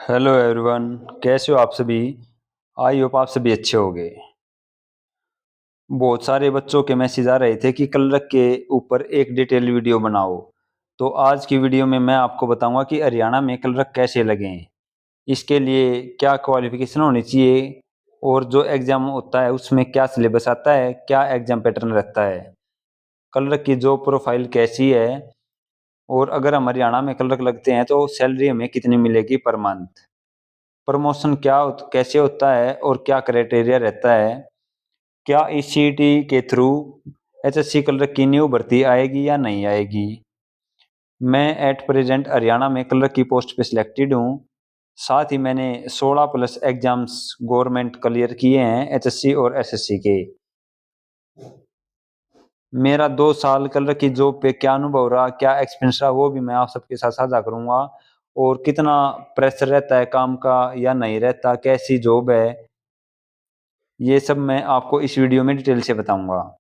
Hello everyone. कैसे हो आप सभी? आई होप आप सभी अच्छे होंगे। बहुत सारे बच्चों के मैसेज आ रहे थे कि कलरक के ऊपर एक डिटेल वीडियो बनाओ। तो आज की वीडियो में मैं आपको बताऊंगा कि हरियाणा में कलरक कैसे लगें, इसके लिए क्या क्वालिफिकेशन होनी चाहिए और जो एग्ज़ाम होता है उसमें क्या सिलेबस आता है, क्या एग्ज़ाम पैटर्न रहता है, कलरक की जॉब प्रोफाइल कैसी है और अगर हम हरियाणा में कलरक लगते हैं तो सैलरी हमें कितनी मिलेगी पर मंथ, प्रमोशन कैसे होता है और क्या क्राइटेरिया रहता है, क्या इस सीईटी के थ्रू एचएससी क्लर्क की न्यू भर्ती आएगी या नहीं आएगी। मैं एट प्रेजेंट हरियाणा में क्लर्क की पोस्ट पे सिलेक्टेड हूँ। साथ ही मैंने 16 प्लस एग्जाम्स गवर्नमेंट क्लियर किए हैं एचएससी और एसएससी के। मेरा 2 साल क्लर्क की जॉब पे क्या अनुभव रहा, क्या एक्सपीरियंस रहा, वो भी मैं आप सबके साथ साझा करूंगा। और कितना प्रेशर रहता है काम का या नहीं रहता, कैसी जॉब है, ये सब मैं आपको इस वीडियो में डिटेल से बताऊंगा।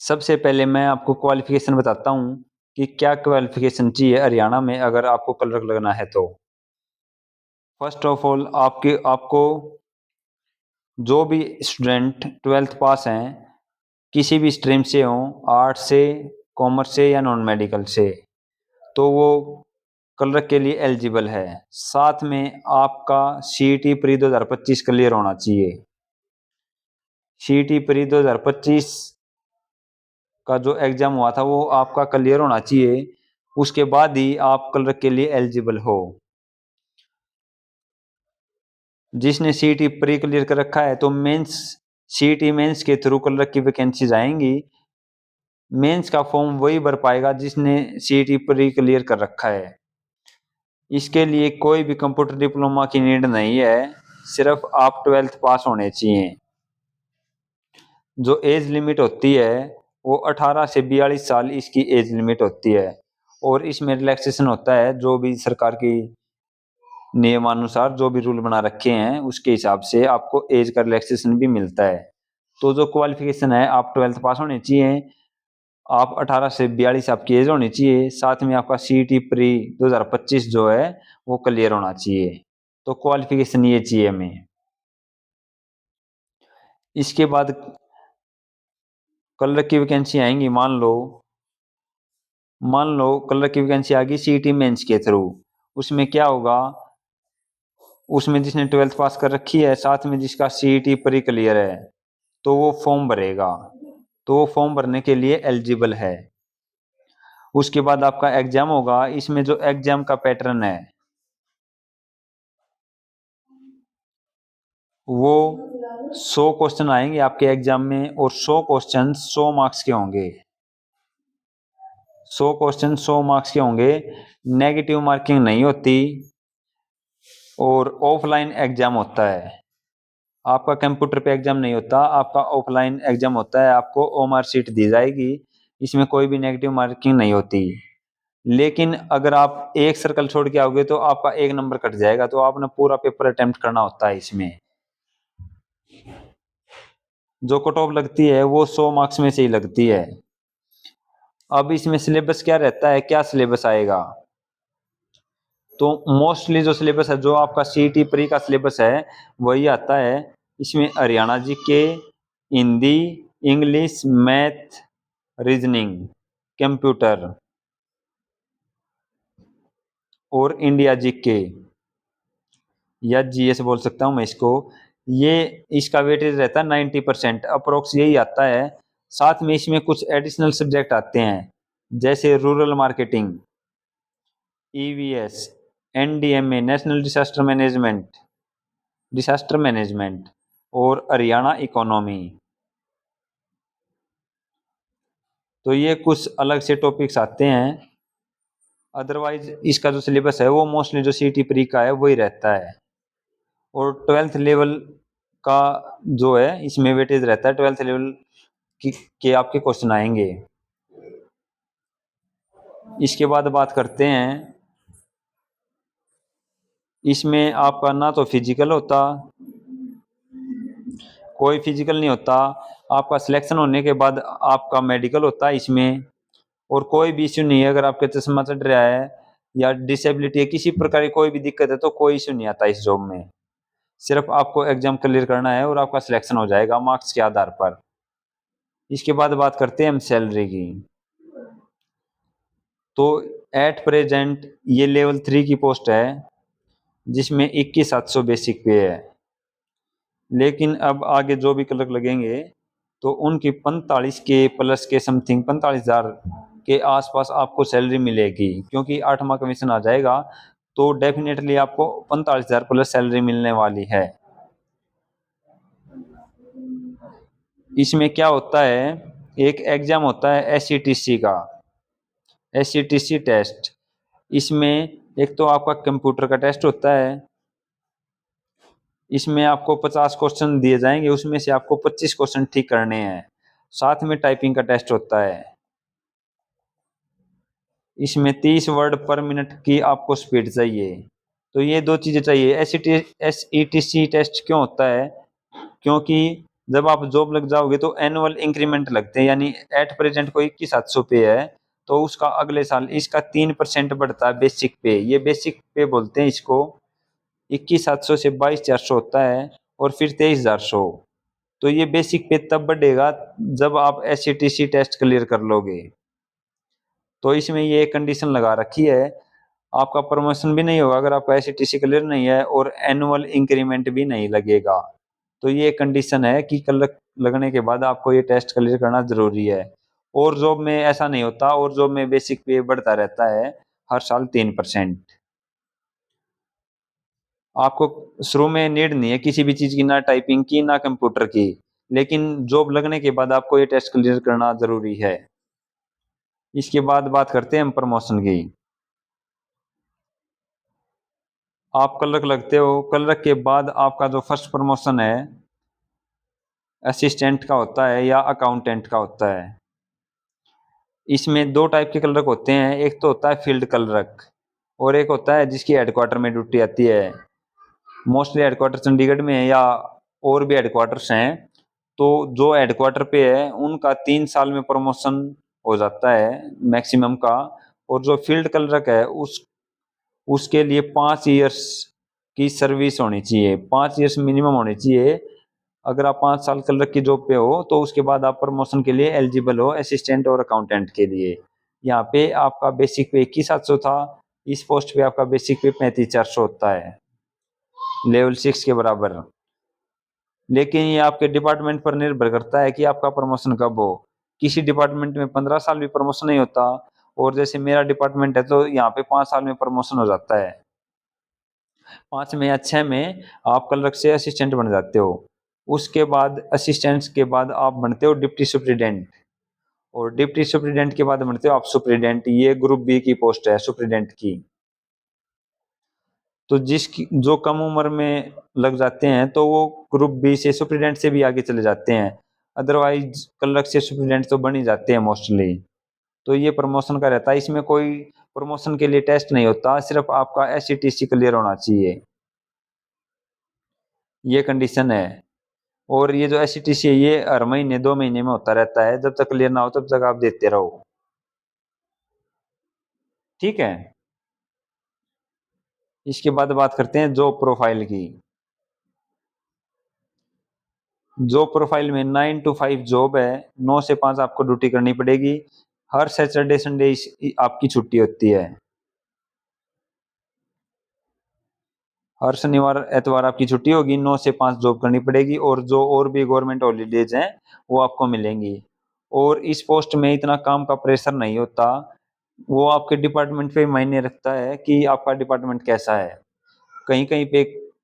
सबसे पहले मैं आपको क्वालिफिकेशन बताता हूँ कि क्या क्वालिफिकेशन चाहिए हरियाणा में अगर आपको क्लर्क लगना है तो। फर्स्ट ऑफ ऑल आपको जो भी स्टूडेंट 12th पास हैं, किसी भी स्ट्रीम से हों, आर्ट्स से, कॉमर्स से या नॉन मेडिकल से, तो वो क्लर्क के लिए एलिजिबल है। साथ में आपका सीईटी प्री 2025 क्लियर होना चाहिए। सीईटी प्री 2025 का जो एग्जाम हुआ था वो आपका क्लियर होना चाहिए, उसके बाद ही आप क्लर्क के लिए एलिजिबल हो। जिसने सीईटी प्री क्लियर कर रखा है तो मेंस, सीईटी मेंस के थ्रू क्लर्क की वैकेंसीज आएंगी। मेंस का फॉर्म वही भर पाएगा जिसने सीईटी प्री क्लियर कर रखा है। इसके लिए कोई भी कंप्यूटर डिप्लोमा की नीड नहीं है, सिर्फ आप 12th पास होने चाहिए। जो एज लिमिट होती है वो 18 से 42 साल इसकी एज लिमिट होती है। और इसमें रिलैक्सेशन होता है, जो भी सरकार की नियमानुसार जो भी रूल बना रखे हैं उसके हिसाब से आपको एज का रिलैक्सेशन भी मिलता है। तो जो क्वालिफिकेशन है, आप 12th पास होने चाहिए, आप 18 से 42 आपकी एज होनी चाहिए, साथ में आपका सीईटी प्री 2025 जो है वो क्लियर होना चाहिए। तो क्वालिफिकेशन ये चाहिए हमें। इसके बाद क्लर्क की वैकेंसी आएंगी, मान लो क्लर्क की वैकेंसी आ गई सीईटी मेंस के थ्रू। उसमें क्या होगा, उसमें जिसने 12th पास कर रखी है साथ में जिसका सीईटी प्री क्लियर है तो वो फॉर्म भरेगा। तो वो फॉर्म भरने के लिए एलिजिबल है। उसके बाद आपका एग्जाम होगा। इसमें जो एग्जाम का पैटर्न है वो 100 क्वेश्चन आएंगे आपके एग्जाम में और 100 क्वेश्चन 100 मार्क्स के होंगे। 100 क्वेश्चन 100 मार्क्स के होंगे, नेगेटिव मार्किंग नहीं होती और ऑफलाइन एग्जाम होता है। आपका कंप्यूटर पे एग्जाम नहीं होता, आपका ऑफलाइन एग्जाम होता है। आपको ओमार शीट दी जाएगी, इसमें कोई भी नेगेटिव मार्किंग नहीं होती। लेकिन अगर आप एक सर्कल छोड़ के आओगे तो आपका एक नंबर कट जाएगा, तो आपने पूरा पेपर अटेम्प्ट करना होता है। इसमें जो कट ऑफ लगती है वो 100 मार्क्स में से ही लगती है। अब इसमें सिलेबस क्या रहता है, क्या सिलेबस आएगा, तो मोस्टली जो सिलेबस है, जो आपका सीईटी प्री का सिलेबस है वही आता है। इसमें Haryana GK, Hindi, English, math, reasoning, computer और इंडिया जीके या जीएस बोल सकता हूँ मैं इसको। ये इसका वेटेज रहता है 90% अप्रोक्स, यही आता है। साथ में इसमें कुछ एडिशनल सब्जेक्ट आते हैं जैसे rural marketing, EVS, NDMA national disaster management और हरियाणा इकोनॉमी। तो ये कुछ अलग से टॉपिक्स आते हैं। अदरवाइज इसका जो सिलेबस है वो मोस्टली जो सीटी प्री का है वही रहता है। और 12th लेवल का जो है इसमें वेटेज रहता है, 12th लेवल के आपके क्वेश्चन आएंगे। इसके बाद बात करते हैं, इसमें आपका ना तो फिजिकल होता, कोई फिजिकल नहीं होता। आपका सिलेक्शन होने के बाद आपका मेडिकल होता है इसमें। और कोई भी इश्यू नहीं है, अगर आपके चश्मा चढ़ रहा है या डिसेबिलिटी है, किसी प्रकार की कोई भी दिक्कत है तो कोई इश्यू नहीं आता इस जॉब में। सिर्फ आपको एग्जाम क्लियर करना है और आपका सिलेक्शन हो जाएगा मार्क्स के आधार पर। इसके बाद बात करते हैं हम सैलरी की। तो एट प्रेजेंट ये लेवल 3 की पोस्ट है जिसमें 21,700 बेसिक पे है। लेकिन अब आगे जो भी क्लर्क लगेंगे तो उनकी 45 के प्लस के समथिंग 45,000 के आसपास आपको सैलरी मिलेगी, क्योंकि 8वां कमीशन आ जाएगा तो डेफिनेटली आपको 45,000 प्लस सैलरी मिलने वाली है। इसमें क्या होता है, एक एग्जाम होता है एससीटीसी का, एससीटीसी टेस्ट। इसमें एक तो आपका कंप्यूटर का टेस्ट होता है, इसमें आपको 50 क्वेश्चन दिए जाएंगे, उसमें से आपको 25 क्वेश्चन ठीक करने हैं। साथ में टाइपिंग का टेस्ट होता है, इसमें 30 वर्ड पर मिनट की आपको स्पीड चाहिए। तो ये दो चीजें चाहिए। एसईटीसी टेस्ट क्यों होता है, क्योंकि जब आप जॉब लग जाओगे तो एनुअल इंक्रीमेंट लगते हैं, यानी एट प्रेजेंट को 21,700 पे है तो उसका अगले साल इसका 3% बढ़ता है बेसिक पे, ये बेसिक पे बोलते हैं इसको। 21,700 से 22,400 होता है और फिर 23,100। तो ये बेसिक पे तब बढ़ेगा जब आप एससीटीसी टेस्ट क्लियर कर लोगे। तो इसमें ये कंडीशन लगा रखी है, आपका प्रमोशन भी नहीं होगा अगर आपका एससीटीसी क्लियर नहीं है और एनुअल इंक्रीमेंट भी नहीं लगेगा। तो ये कंडीशन है कि क्लर्क लगने के बाद आपको ये टेस्ट क्लियर करना जरूरी है। और जॉब में ऐसा नहीं होता, और जॉब में बेसिक पे बढ़ता रहता है हर साल 3%। आपको शुरू में नीड नहीं है किसी भी चीज की, ना टाइपिंग की ना कंप्यूटर की, लेकिन जॉब लगने के बाद आपको ये टेस्ट क्लियर करना जरूरी है। इसके बाद बात करते हैं हम प्रमोशन की। आप क्लर्क लगते हो, क्लर्क के बाद आपका जो फर्स्ट प्रमोशन है असिस्टेंट का होता है या अकाउंटेंट का होता है। इसमें दो टाइप के क्लर्क होते हैं, एक तो होता है फील्ड क्लर्क और एक होता है जिसकी हेडक्वार्टर में ड्यूटी आती है। मोस्टली हेडक्वार्टर चंडीगढ़ में है या और भी हेडक्वार्टर्स हैं। तो जो हेडक्वार्टर पे है उनका 3 साल में प्रमोशन हो जाता है मैक्सिमम का। और जो फील्ड क्लर्क है उसके लिए 5 इयर्स की सर्विस होनी चाहिए, 5 इयर्स मिनिमम होनी चाहिए। अगर आप 5 साल क्लर्क की जॉब पे हो तो उसके बाद आप प्रमोशन के लिए एलिजिबल हो असिस्टेंट और अकाउंटेंट के लिए। यहाँ पे आपका बेसिक पे 21,700 था, इस पोस्ट पे आपका बेसिक पे 35,400 होता है, लेवल 6 के बराबर। लेकिन ये आपके डिपार्टमेंट पर निर्भर करता है कि आपका प्रमोशन कब हो। किसी डिपार्टमेंट में 15 साल भी प्रमोशन नहीं होता, और जैसे मेरा डिपार्टमेंट है तो यहाँ पे 5 साल में प्रमोशन हो जाता है। 5 में या 6 में आप क्लर्क से असिस्टेंट बन जाते हो। उसके बाद असिस्टेंट के बाद आप बनते हो डिप्टी सुप्रिटेंडेंट, और डिप्टी सुप्रिटेंडेंट के बाद बनते हो आप सुप्रिटेंडेंट। ये ग्रुप बी की पोस्ट है सुप्रिटेंडेंट की। तो जिसकी जो कम उम्र में लग जाते हैं तो वो ग्रुप बी से सुप्रिटेंडेंट से भी आगे चले जाते हैं। अदरवाइज क्लर्क से सुप्रिटेंडेंट तो बन ही जाते हैं मोस्टली। तो ये प्रमोशन का रहता है, इसमें कोई प्रमोशन के लिए टेस्ट नहीं होता, सिर्फ आपका एससीटीसी क्लियर होना चाहिए, ये कंडीशन है। और ये जो एससीटीसी है ये हर महीने 2 महीने में होता रहता है, जब तक क्लियर ना हो तब तक आप देते रहो। ठीक है। इसके बाद बात करते हैं जॉब प्रोफाइल की। जॉब प्रोफाइल में 9 to 5 जॉब है, 9 से 5 आपको ड्यूटी करनी पड़ेगी। हर सैटरडे संडे आपकी छुट्टी होती है, हर शनिवार एतवार आपकी छुट्टी होगी, 9 से 5 जॉब करनी पड़ेगी। और जो और भी गवर्नमेंट हॉलीडेज हैं वो आपको मिलेंगी। और इस पोस्ट में इतना काम का प्रेशर नहीं होता, वो आपके डिपार्टमेंट पे मायने रखता है कि आपका डिपार्टमेंट कैसा है। कहीं कहीं पे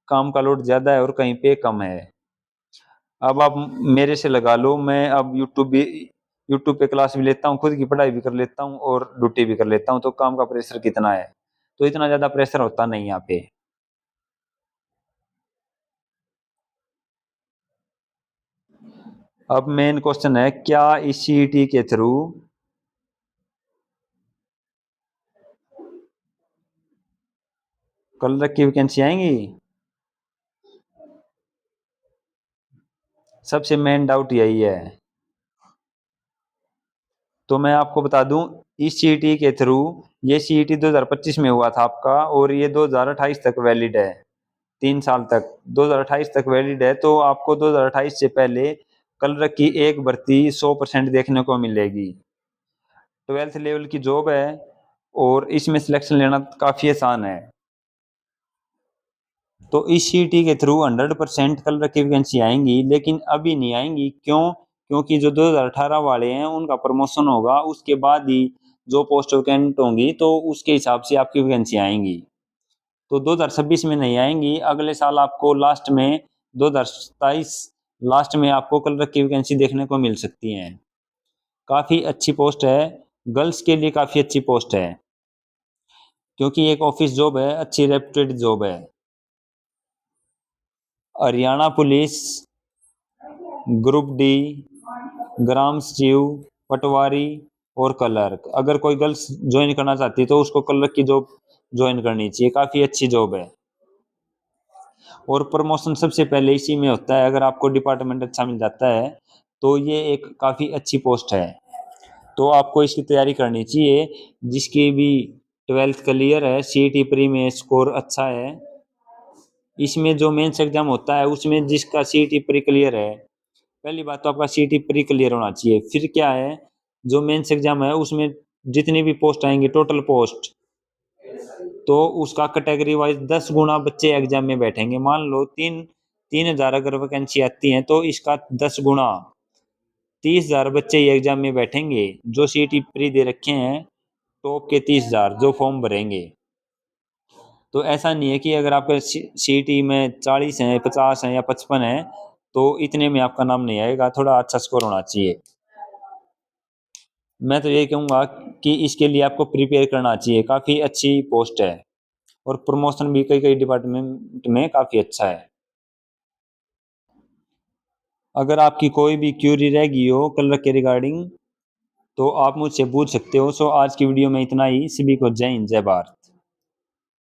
काम का लोड ज्यादा है और कहीं पे कम है। अब आप मेरे से लगा लो, मैं अब यूट्यूब पे क्लास भी लेता हूँ, खुद की पढ़ाई भी कर लेता हूँ और ड्यूटी भी कर लेता हूँ, तो काम का प्रेशर कितना है, तो इतना ज्यादा प्रेशर होता नहीं यहाँ पे। अब मेन क्वेश्चन है, क्या इस सीईटी के थ्रू क्लर्क की वैकेंसी आएंगी? सबसे मेन डाउट यही है। तो मैं आपको बता दूं, इस सीईटी के थ्रू, ये सीईटी 2025 में हुआ था आपका और ये 2028 तक वैलिड है, 3 साल तक 2028 तक वैलिड है। तो आपको 2028 से पहले कलर की एक भर्ती 100% देखने को मिलेगी। 12th लेवल की जॉब है और इसमें सिलेक्शन लेना काफ़ी आसान है। तो इस सीईटी के थ्रू 100% कलर की वैकेंसी आएंगी, लेकिन अभी नहीं आएंगी। क्यों? क्योंकि जो 2018 वाले हैं उनका प्रमोशन होगा, उसके बाद ही जो पोस्ट वैकेंट होंगी तो उसके हिसाब से आपकी वैकेंसी आएंगी। तो 2026 में नहीं आएंगी, अगले साल आपको लास्ट में 2027 लास्ट में आपको कलर की वैकेंसी देखने को मिल सकती है। काफ़ी अच्छी पोस्ट है, गर्ल्स के लिए काफ़ी अच्छी पोस्ट है, क्योंकि एक ऑफिस जॉब है, अच्छी रेप्यूटेड जॉब है। हरियाणा पुलिस ग्रुप डी, ग्राम सचिव, पटवारी और क्लर्क, अगर कोई गर्ल्स ज्वाइन करना चाहती है तो उसको क्लर्क की जॉब ज्वाइन करनी चाहिए। काफ़ी अच्छी जॉब है और प्रमोशन सबसे पहले इसी में होता है। अगर आपको डिपार्टमेंट अच्छा मिल जाता है तो ये एक काफ़ी अच्छी पोस्ट है, तो आपको इसकी तैयारी करनी चाहिए। जिसकी भी 12th क्लियर है, सीईटी प्री में स्कोर अच्छा है, इसमें जो मेंस एग्जाम होता है उसमें जिसका सीईटी प्री क्लियर है, पहली बात तो आपका सीईटी प्री क्लियर होना चाहिए। फिर क्या है, जो मेंस एग्जाम है उसमें जितनी भी पोस्ट आएंगी, टोटल पोस्ट, तो उसका कैटेगरी वाइज 10 गुना बच्चे एग्जाम में बैठेंगे। मान लो 3,000 अगर वैकेंसी आती है तो इसका 10 गुना 30,000 बच्चे ये एग्जाम में बैठेंगे, जो सीईटी प्री दे रखे हैं, टॉप के 30,000 जो फॉर्म भरेंगे। तो ऐसा नहीं है कि अगर आपका सीईटी में 40 है, 50 है या 55 है तो इतने में आपका नाम नहीं आएगा, थोड़ा अच्छा स्कोर होना चाहिए। मैं तो ये कहूँगा कि इसके लिए आपको प्रिपेयर करना चाहिए, काफ़ी अच्छी पोस्ट है और प्रमोशन भी कई कई डिपार्टमेंट में काफ़ी अच्छा है। अगर आपकी कोई भी क्यूरी रह गई हो कलर के रिगार्डिंग तो आप मुझसे पूछ सकते हो। सो आज की वीडियो में इतना ही। सभी को जय हिंद, जय भारत।